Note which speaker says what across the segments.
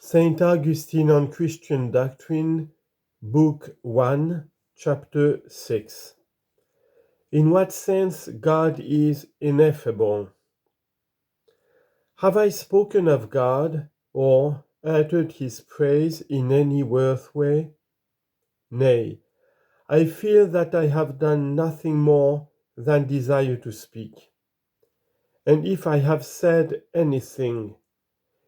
Speaker 1: Saint Augustine on Christian Doctrine, Book 1, Chapter 6. In what sense God is ineffable? Have I spoken of God, or uttered his praise in any worth way? Nay, I feel that I have done nothing more than desire to speak. And if I have said anything,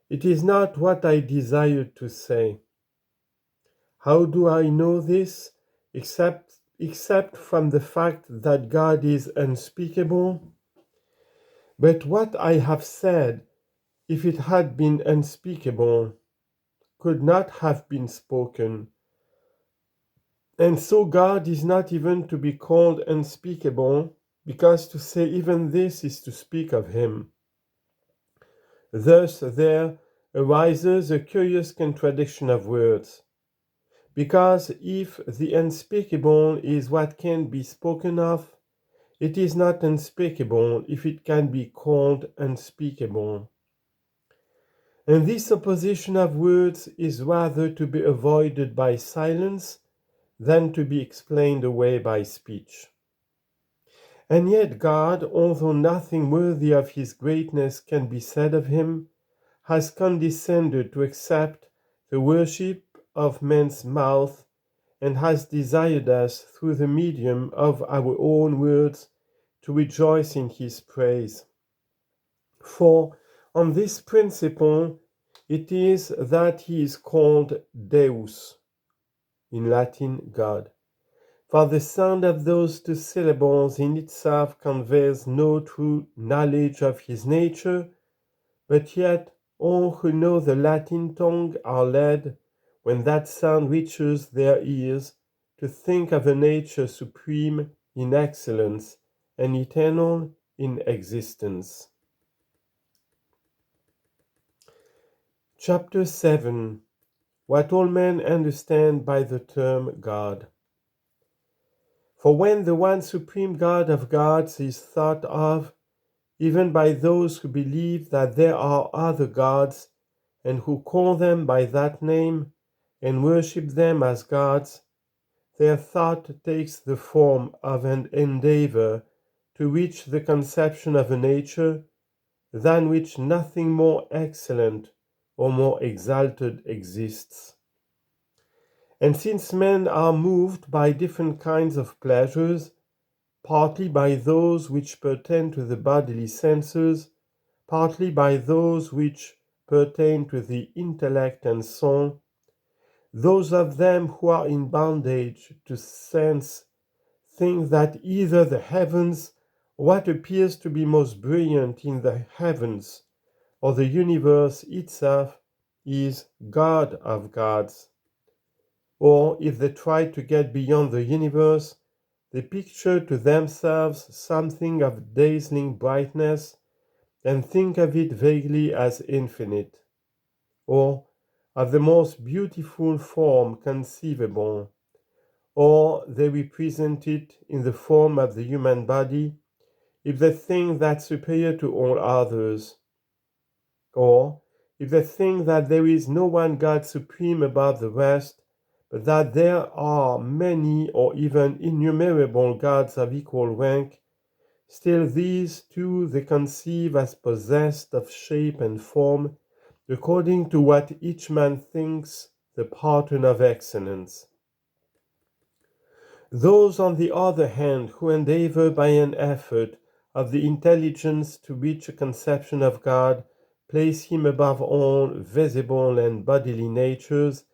Speaker 1: it is not what I desired to say. How do I know this, except from the fact that God is unspeakable? But what I have said, if it had been unspeakable, could not have been spoken. And so God is not even to be called unspeakable, because to say even this is to speak of him. Thus there arises a curious contradiction of words. Because if the unspeakable is what can be spoken of, it is not unspeakable if it can be called unspeakable. And this opposition of words is rather to be avoided by silence than to be explained away by speech. And yet God, although nothing worthy of his greatness can be said of him, has condescended to accept the worship of man's mouth and has desired us, through the medium of our own words, to rejoice in his praise. For on this principle it is that he is called Deus, in Latin God. For the sound of those two syllables in itself conveys no true knowledge of his nature, but yet all who know the Latin tongue are led, when that sound reaches their ears, to think of a nature supreme in excellence and eternal in existence. Chapter 7. What all men understand by the term God. For when the one supreme God of gods is thought of, even by those who believe that there are other gods, and who call them by that name, and worship them as gods, their thought takes the form of an endeavor to reach the conception of a nature, than which nothing more excellent or more exalted exists. And since men are moved by different kinds of pleasures, partly by those which pertain to the bodily senses, partly by those which pertain to the intellect and soul, those of them who are in bondage to sense think that either the heavens, what appears to be most brilliant in the heavens, or the universe itself, is God of gods. Or if they try to get beyond the universe, they picture to themselves something of dazzling brightness and think of it vaguely as infinite, or of the most beautiful form conceivable, or they represent it in the form of the human body if they think that superior to all others, or if they think that there is no one God supreme above the rest, but that there are many or even innumerable gods of equal rank, still these too they conceive as possessed of shape and form, according to what each man thinks the pattern of excellence. Those, on the other hand, who endeavor by an effort of the intelligence to reach a conception of God, place him above all visible and bodily natures,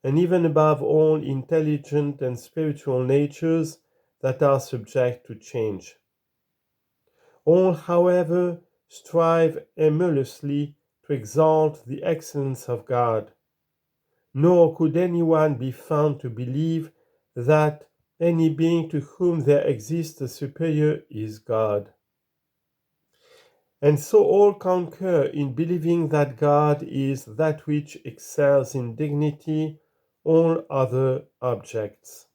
Speaker 1: and even above all intelligent and spiritual natures that are subject to change. All, however, strive emulously to exalt the excellence of God, nor could anyone be found to believe that any being to whom there exists a superior is God. And so all concur in believing that God is that which excels in dignity all other objects.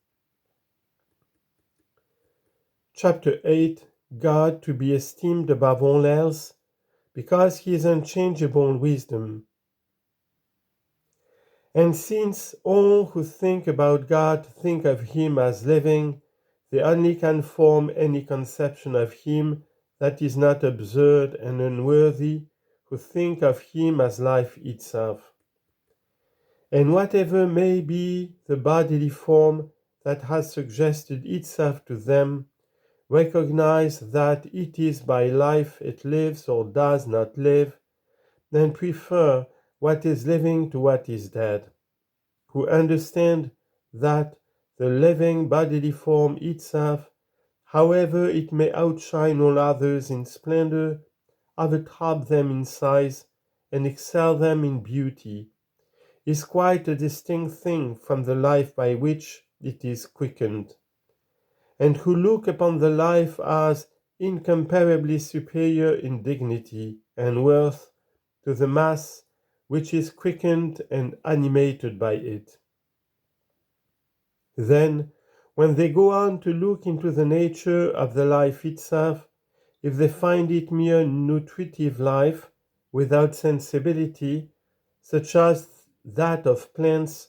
Speaker 1: Chapter 8. God to be esteemed above all else, because he is unchangeable wisdom. And since all who think about God think of him as living, they only can form any conception of him that is not absurd and unworthy, who think of him as life itself. And whatever may be the bodily form that has suggested itself to them, recognize that it is by life it lives or does not live, and prefer what is living to what is dead, who understand that the living bodily form itself, however it may outshine all others in splendor, overtop them in size, and excel them in beauty, is quite a distinct thing from the life by which it is quickened, and who look upon the life as incomparably superior in dignity and worth to the mass which is quickened and animated by it. Then, when they go on to look into the nature of the life itself, if they find it mere nutritive life, without sensibility, such as that of plants,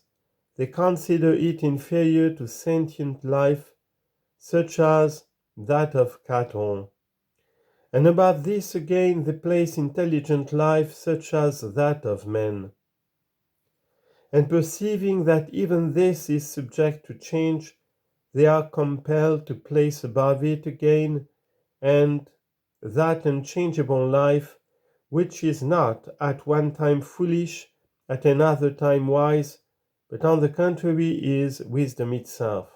Speaker 1: they consider it inferior to sentient life, such as that of cattle. And above this again they place intelligent life, such as that of men. And perceiving that even this is subject to change, they are compelled to place above it again, and that unchangeable life, which is not at one time foolish, at another time wise, but on the contrary is wisdom itself.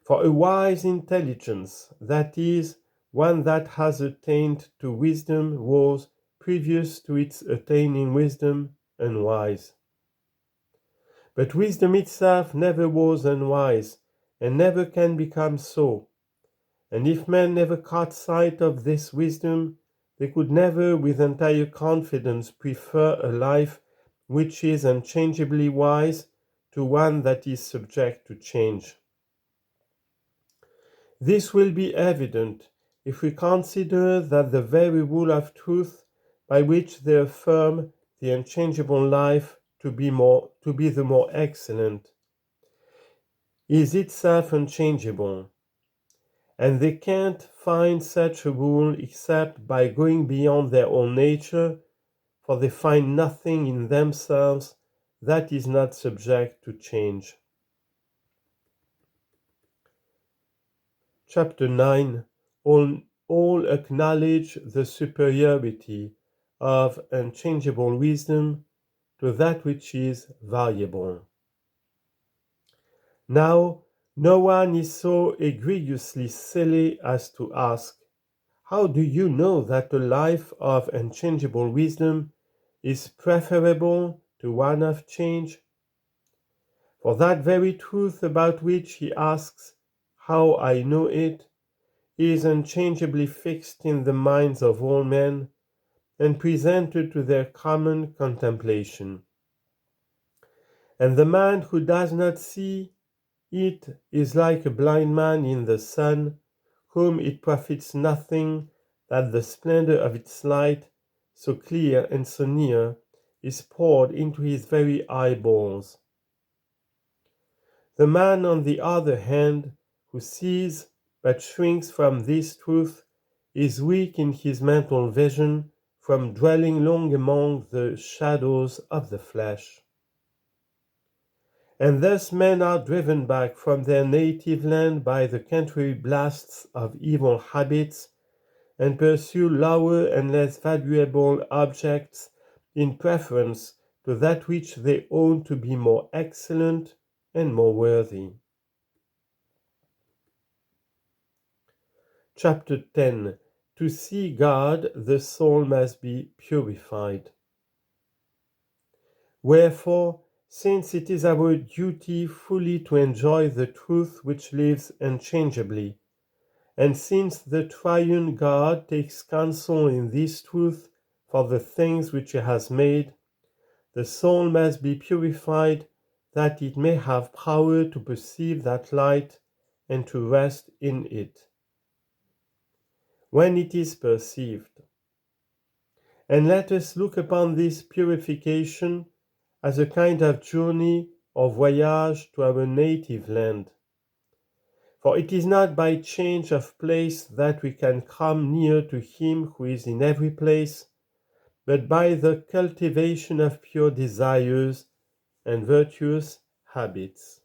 Speaker 1: For a wise intelligence, that is, one that has attained to wisdom, was, previous to its attaining wisdom, unwise. But wisdom itself never was unwise, and never can become so. And if men never caught sight of this wisdom, they could never with entire confidence prefer a life which is unchangeably wise to one that is subject to change. This will be evident if we consider that the very rule of truth by which they affirm the unchangeable life to be the more excellent is itself unchangeable, and they can't find such a rule except by going beyond their own nature, for they find nothing in themselves that is not subject to change. Chapter 9. All acknowledge the superiority of unchangeable wisdom to that which is valuable. Now, no one is so egregiously silly as to ask, how do you know that a life of unchangeable wisdom is preferable to one of change? For that very truth about which he asks, how I know it, is unchangeably fixed in the minds of all men, and presented to their common contemplation. And the man who does not see it is like a blind man in the sun, whom it profits nothing that the splendor of its light, so clear and so near, is poured into his very eyeballs. The man, on the other hand, who sees but shrinks from this truth, is weak in his mental vision from dwelling long among the shadows of the flesh. And thus men are driven back from their native land by the contrary blasts of evil habits, and pursue lower and less valuable objects in preference to that which they own to be more excellent and more worthy. Chapter 10. To see God, the soul must be purified. Wherefore, since it is our duty fully to enjoy the truth which lives unchangeably, and since the triune God takes counsel in this truth for the things which he has made, the soul must be purified that it may have power to perceive that light and to rest in it, when it is perceived. And let us look upon this purification as a kind of journey or voyage to our native land. For it is not by change of place that we can come near to him who is in every place, but by the cultivation of pure desires and virtuous habits.